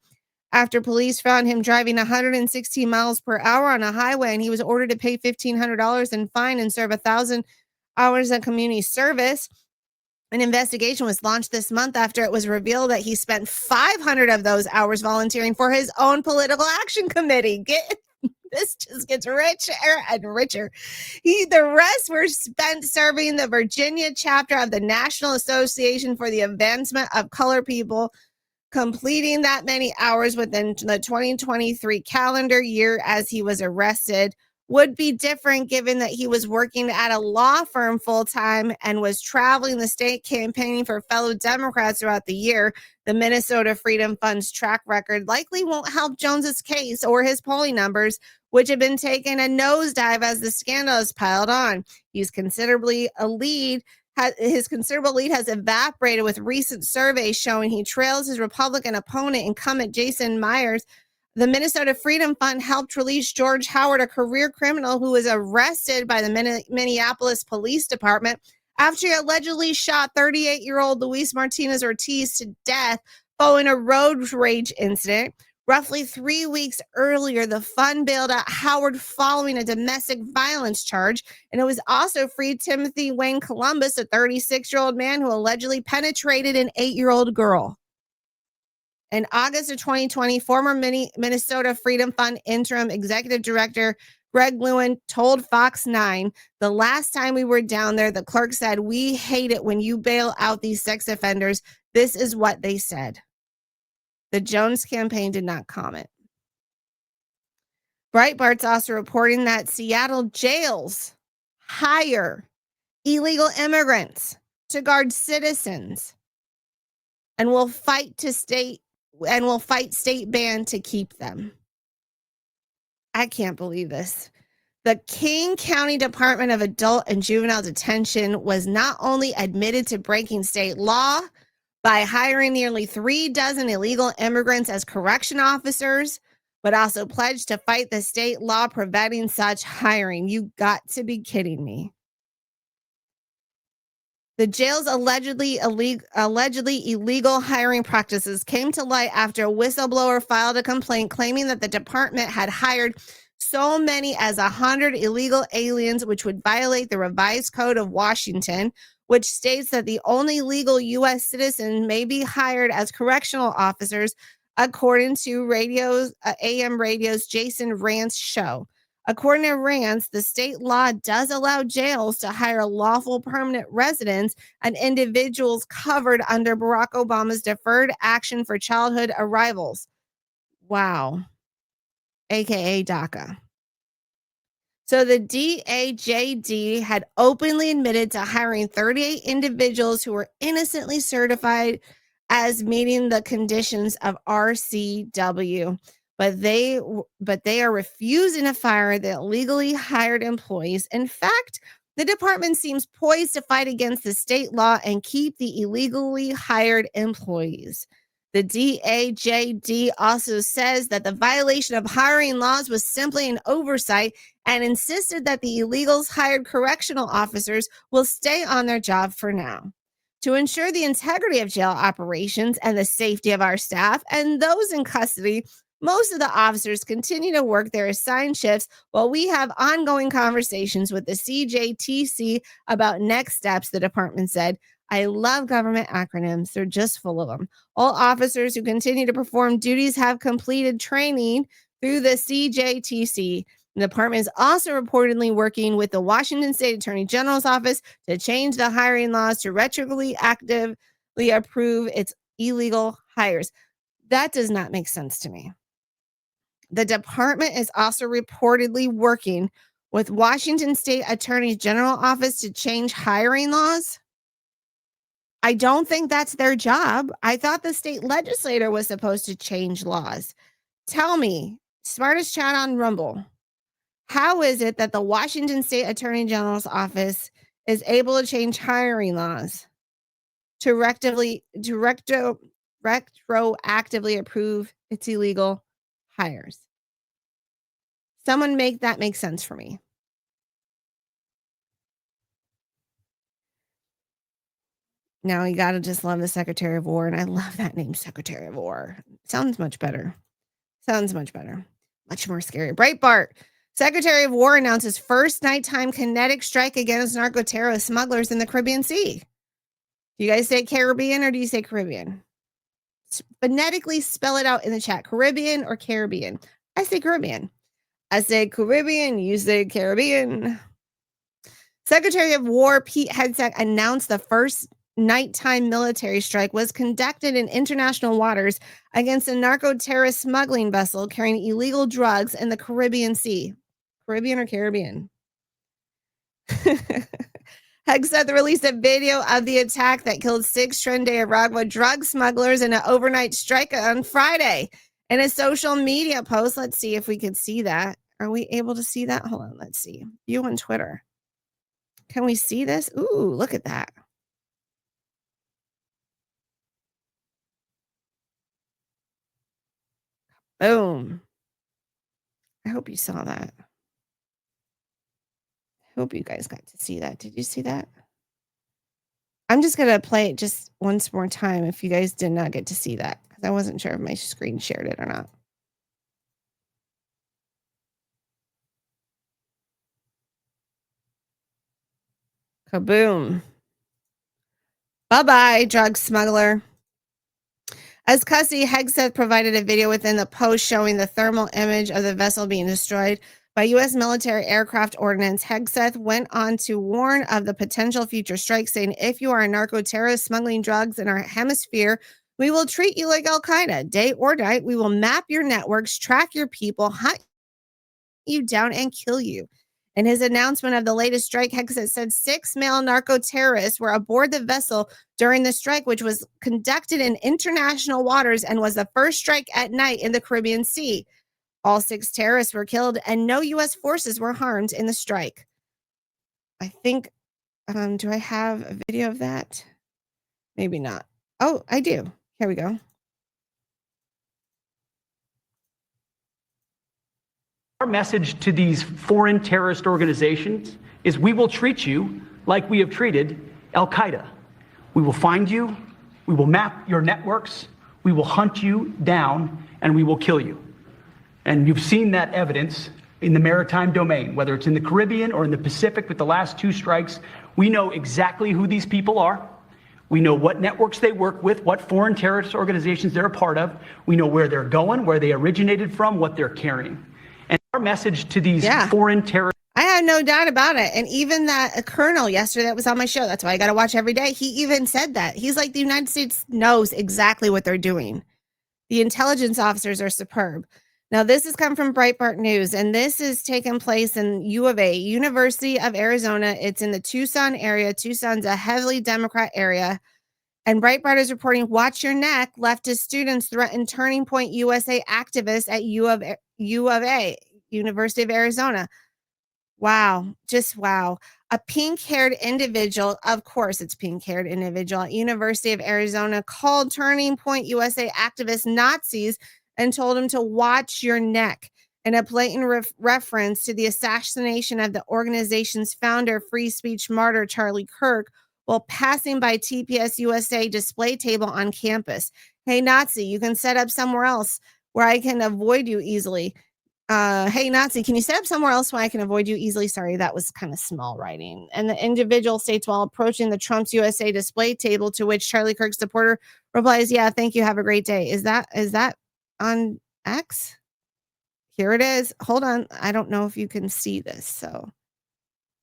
After police found him driving 116 miles per hour on a highway, and he was ordered to pay $1,500 in fine and serve 1,000 hours of community service. An investigation was launched this month after it was revealed that he spent 500 of those hours volunteering for his own political action committee. This just gets richer and richer. The rest were spent serving the Virginia chapter of the National Association for the Advancement of Colored People, completing that many hours within the 2023 calendar year as he was arrested would be different given that he was working at a law firm full-time and was traveling the state campaigning for fellow Democrats throughout the year. The Minnesota Freedom Fund's track record likely won't help Jones's case or his polling numbers, which have been taking a nosedive as the scandal has piled on. His considerable lead has evaporated with recent surveys showing he trails his Republican opponent, incumbent Jason Myers. The Minnesota Freedom Fund helped release George Howard, a career criminal who was arrested by the Minneapolis Police Department after he allegedly shot 38-year-old Luis Martinez Ortiz to death following a road rage incident. Roughly 3 weeks earlier, the fund bailed out Howard following a domestic violence charge, and it was also freed Timothy Wayne Columbus, a 36-year-old man who allegedly penetrated an 8-year-old girl. In August of 2020, former Minnesota Freedom Fund interim executive director Greg Lewin told Fox 9, "The last time we were down there, the clerk said, 'We hate it when you bail out these sex offenders.' This is what they said." The Jones campaign did not comment. Breitbart's also reporting that Seattle jails hire illegal immigrants to guard citizens and will fight state ban to keep them. I can't believe this. The King County Department of Adult and Juvenile Detention was not only admitted to breaking state law by hiring nearly 36 illegal immigrants as correction officers, but also pledged to fight the state law preventing such hiring. You got to be kidding me. The jail's allegedly illegal hiring practices came to light after a whistleblower filed a complaint claiming that the department had hired so many as 100 illegal aliens, which would violate the revised Code of Washington, which states that the only legal U.S. citizens may be hired as correctional officers, according to AM Radio's Jason Rantz show. According to Rantz, the state law does allow jails to hire lawful permanent residents and individuals covered under Barack Obama's Deferred Action for Childhood Arrivals. Wow. AKA DACA. So the DAJD had openly admitted to hiring 38 individuals who were innocently certified as meeting the conditions of RCW. But they are refusing to fire the illegally hired employees. In fact, the department seems poised to fight against the state law and keep the illegally hired employees. The DAJD also says that the violation of hiring laws was simply an oversight and insisted that the illegals hired correctional officers will stay on their job for now. To ensure the integrity of jail operations and the safety of our staff and those in custody, most of the officers continue to work their assigned shifts while we have ongoing conversations with the CJTC about next steps, the department said. I love government acronyms. They're just full of them. All officers who continue to perform duties have completed training through the CJTC. The department is also reportedly working with the Washington State Attorney General's office to change the hiring laws to retroactively approve its illegal hires. That does not make sense to me. The department is also reportedly working with Washington State Attorney General office to change hiring laws. I don't think that's their job. I thought the state legislator was supposed to change laws. Tell me, smartest chat on Rumble, how is it that the Washington State Attorney General's office is able to change hiring laws to retroactively approve its illegal hires? Someone make that make sense for me. Now you got to just love the Secretary of War, and I love that name, Secretary of War. Sounds much better. Much more scary. Breitbart. Secretary of War announces first nighttime kinetic strike against narco-terrorist smugglers in the Caribbean Sea. Do you guys say Caribbean or do you say Caribbean? Phonetically spell it out in the chat. Caribbean or Caribbean? I say Caribbean. I say Caribbean. You say Caribbean. Secretary of War Pete Hegseth announced the first nighttime military strike was conducted in international waters against a narco-terrorist smuggling vessel carrying illegal drugs in the Caribbean Sea. Caribbean or Caribbean? Hegseth released a video of the attack that killed 6 Trinidad drug smugglers in an overnight strike on Friday. In a social media post, let's see if we can see that. Are we able to see that? Hold on, let's see. You on Twitter. Can we see this? Ooh, look at that. Boom. I hope you saw that. I hope you guys got to see that. Did you see that? I'm just going to play it just once more time if you guys did not get to see that, because I wasn't sure if my screen shared it or not. Kaboom. Bye-bye, drug smuggler. As custody, Hegseth provided a video within the post showing the thermal image of the vessel being destroyed by U.S. military aircraft ordnance. Hegseth went on to warn of the potential future strike, saying, if you are a narco-terrorist smuggling drugs in our hemisphere, we will treat you like Al-Qaeda. Day or night, we will map your networks, track your people, hunt you down, and kill you. In his announcement of the latest strike, Hegseth said 6 male narco-terrorists were aboard the vessel during the strike, which was conducted in international waters and was the first strike at night in the Caribbean Sea. All 6 terrorists were killed and no U.S. forces were harmed in the strike. I think, do I have a video of that? Maybe not. Oh, I do. Here we go. Our message to these foreign terrorist organizations is we will treat you like we have treated Al-Qaeda. We will find you, we will map your networks, we will hunt you down, and we will kill you. And you've seen that evidence in the maritime domain, whether it's in the Caribbean or in the Pacific with the last 2 strikes. We know exactly who these people are. We know what networks they work with, what foreign terrorist organizations they're a part of. We know where they're going, where they originated from, what they're carrying. And our message to these foreign terrorists. I have no doubt about it. And even that colonel yesterday that was on my show, that's why I got to watch every day. He even said that. He's like, the United States knows exactly what they're doing. The intelligence officers are superb. Now, this has come from Breitbart News, and this is taking place in U of A, University of Arizona. It's in the Tucson area. Tucson's a heavily Democrat area. And Breitbart is reporting, watch your neck, leftist students threaten Turning Point USA activists at U of A, University of Arizona. Wow, just wow. A pink-haired individual, of course it's pink-haired individual at University of Arizona, called Turning Point USA activists Nazis and told him to watch your neck, in a blatant reference to the assassination of the organization's founder, free speech martyr Charlie Kirk, while passing by TPS USA display table on campus. Hey, Nazi, you can set up somewhere else where I can avoid you easily. Hey, Nazi, can you set up somewhere else where I can avoid you easily? Sorry, that was kind of small writing. And the individual states while approaching the Trump's USA display table, to which Charlie Kirk's supporter replies, yeah, thank you. Have a great day. Is that on X? Here it is. Hold on. I don't know if you can see this. So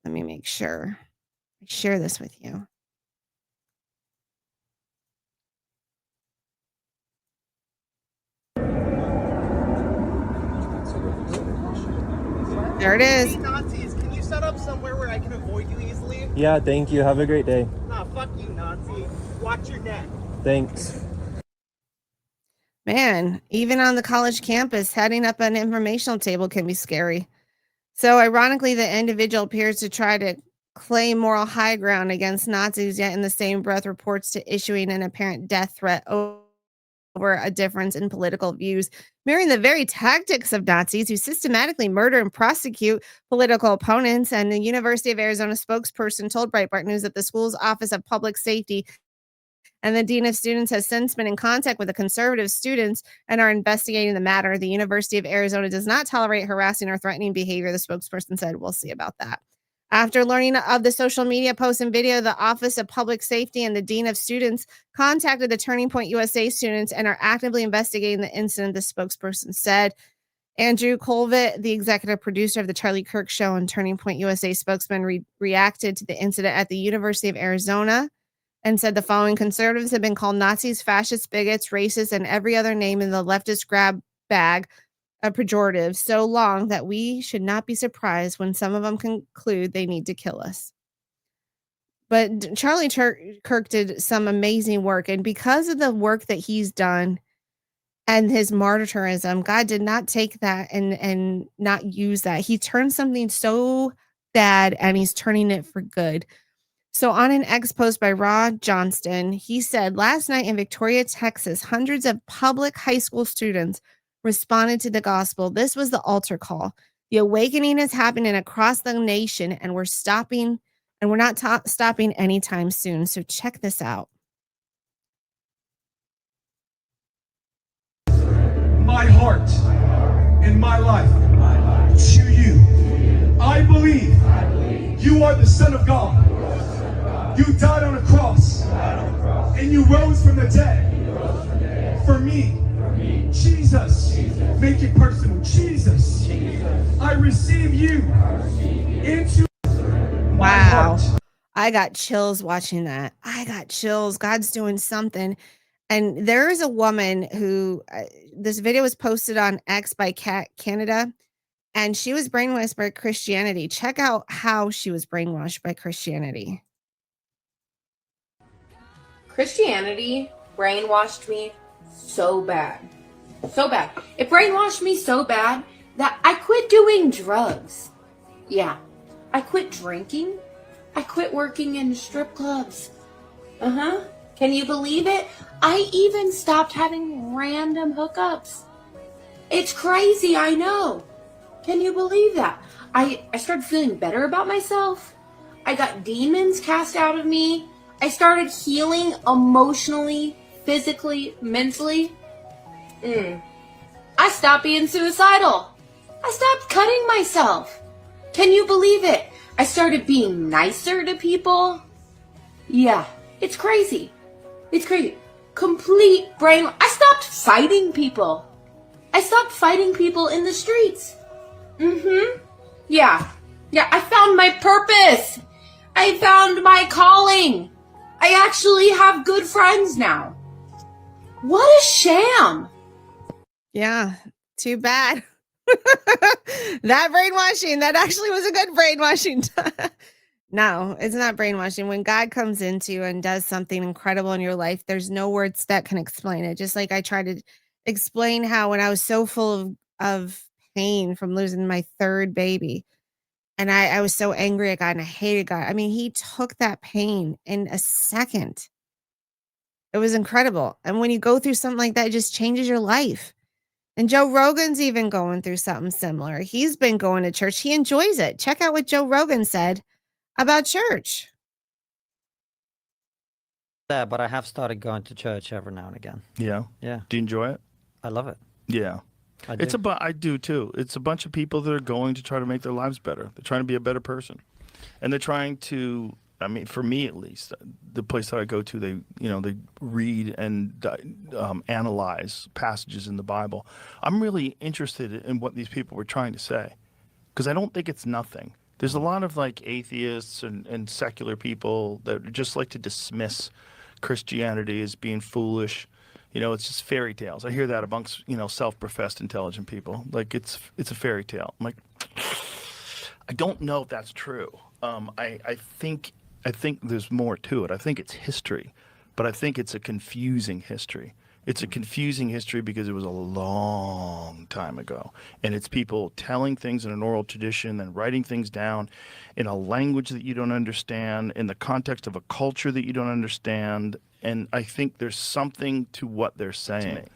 let me make sure I share this with you. There it is. Nazis, can you set up somewhere where I can avoid you easily? Yeah, thank you. Have a great day. Nah, fuck you, Nazi. Watch your neck. Thanks. Man, even on the college campus, heading up an informational table can be scary. So ironically, the individual appears to try to claim moral high ground against Nazis, yet in the same breath reports to issuing an apparent death threat over a difference in political views, mirroring the very tactics of Nazis who systematically murder and prosecute political opponents. And the University of Arizona spokesperson told Breitbart News that the school's Office of Public Safety and the Dean of Students has since been in contact with the conservative students and are investigating the matter. The University of Arizona does not tolerate harassing or threatening behavior, the spokesperson said. We'll see about that. After learning of the social media post and video, the Office of Public Safety and the Dean of Students contacted the Turning Point USA students and are actively investigating the incident, the spokesperson said. Andrew Colvett, the executive producer of the Charlie Kirk Show and Turning Point USA spokesman, reacted to the incident at the University of Arizona and said the following: conservatives have been called Nazis, fascists, bigots, racists, and every other name in the leftist grab bag of pejoratives so long that we should not be surprised when some of them conclude they need to kill us. But Charlie Kirk did some amazing work, and because of the work that he's done and his martyrism, God did not take that and not use that. He turned something so bad and he's turning it for good. So on an X post by Rod Johnston, he said, last night in Victoria, Texas, hundreds of public high school students responded to the gospel. This was the altar call. The awakening is happening across the nation, and we're not stopping anytime soon. So check this out. My heart and my life to you. I believe you are the Son of God. You died on a cross and you rose from the dead for me. Jesus, make it personal. Jesus, I receive you into my heart. I got chills watching that. I got chills. God's doing something. And there is a woman who, this video was posted on X by Canada, and she was brainwashed by Christianity. Check out how she was brainwashed by Christianity. Christianity brainwashed me so bad. So bad. It brainwashed me so bad that I quit doing drugs. Yeah. I quit drinking. I quit working in strip clubs. Can you believe it? I even stopped having random hookups. It's crazy, I know. Can you believe that? I started feeling better about myself. I got demons cast out of me. I started healing emotionally, physically, mentally. I stopped being suicidal. I stopped cutting myself. Can you believe it? I started being nicer to people. Yeah, it's crazy. It's crazy. Complete brain. I stopped fighting people. I stopped fighting people in the streets. Yeah, I found my purpose. I found my calling. I actually have good friends now. What a sham. Yeah, too bad. That brainwashing, that actually was a good brainwashing. No, it's not brainwashing. When God comes into you and does something incredible in your life, there's no words that can explain it. Just like I tried to explain how when I was so full of pain from losing my third baby, and I was so angry at God and I hated God. I mean, he took that pain in a second. It was incredible. And when you go through something like that, it just changes your life. And Joe Rogan's even going through something similar. He's been going to church. He enjoys it. Check out what Joe Rogan said about church. Yeah, but I have started going to church every now and again. Yeah. Yeah. Do you enjoy it? I love it. Yeah. I do. I do too. It's a bunch of people that are going to try to make their lives better. They're trying to be a better person. And they're trying to, I mean, for me at least, the place that I go to, they read and analyze passages in the Bible. I'm really interested in what these people were trying to say, because I don't think it's nothing. There's a lot of like atheists and secular people that just like to dismiss Christianity as being foolish. It's just fairy tales. I hear that amongst, self-professed intelligent people. Like it's a fairy tale. I'm like, I don't know if that's true. I think there's more to it. I think it's history, but I think it's a confusing history. It's a confusing history because it was a long time ago, and it's people telling things in an oral tradition and writing things down in a language that you don't understand, in the context of a culture that you don't understand, and I think there's something to what they're saying.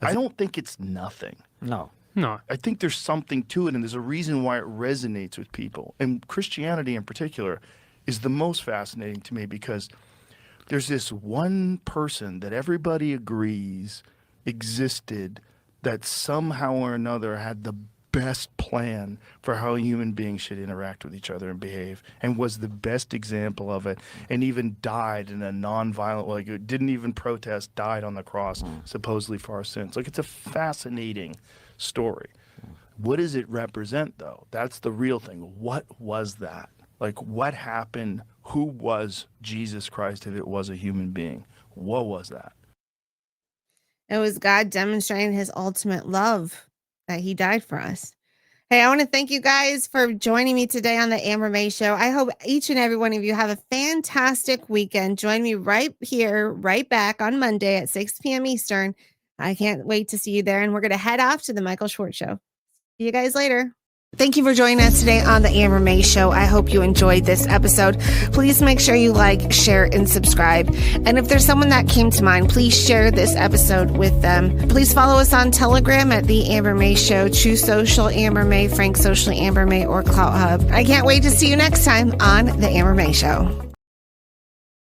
I don't think it's nothing. No. I think there's something to it, and there's a reason why it resonates with people. And Christianity in particular is the most fascinating to me because there's this one person that everybody agrees existed that somehow or another had the best plan for how human beings should interact with each other and behave, and was the best example of it, and even died in a non-violent way. Like, didn't even protest, died on the cross, supposedly for our sins. Like, it's a fascinating story. What does it represent, though? That's the real thing. What was that? Like, what happened? who was Jesus Christ if it was a human being? What was that? It was God demonstrating his ultimate love, that he died for us. Hey, I want to thank you guys for joining me today on the Amber May Show. I hope each and every one of you have a fantastic weekend. Join me right here, right back on Monday at 6 p.m. Eastern. I can't wait to see you there. And we're going to head off to the Michael Schwartz Show. See you guys later. Thank you for joining us today on the Amber May Show. I hope you enjoyed this episode. Please make sure you like, share, and subscribe. And if there's someone that came to mind, please share this episode with them. Please follow us on Telegram at The Amber May Show, True Social Amber May, Frank Socially Amber May, or Clout Hub. I can't wait to see you next time on the Amber May Show.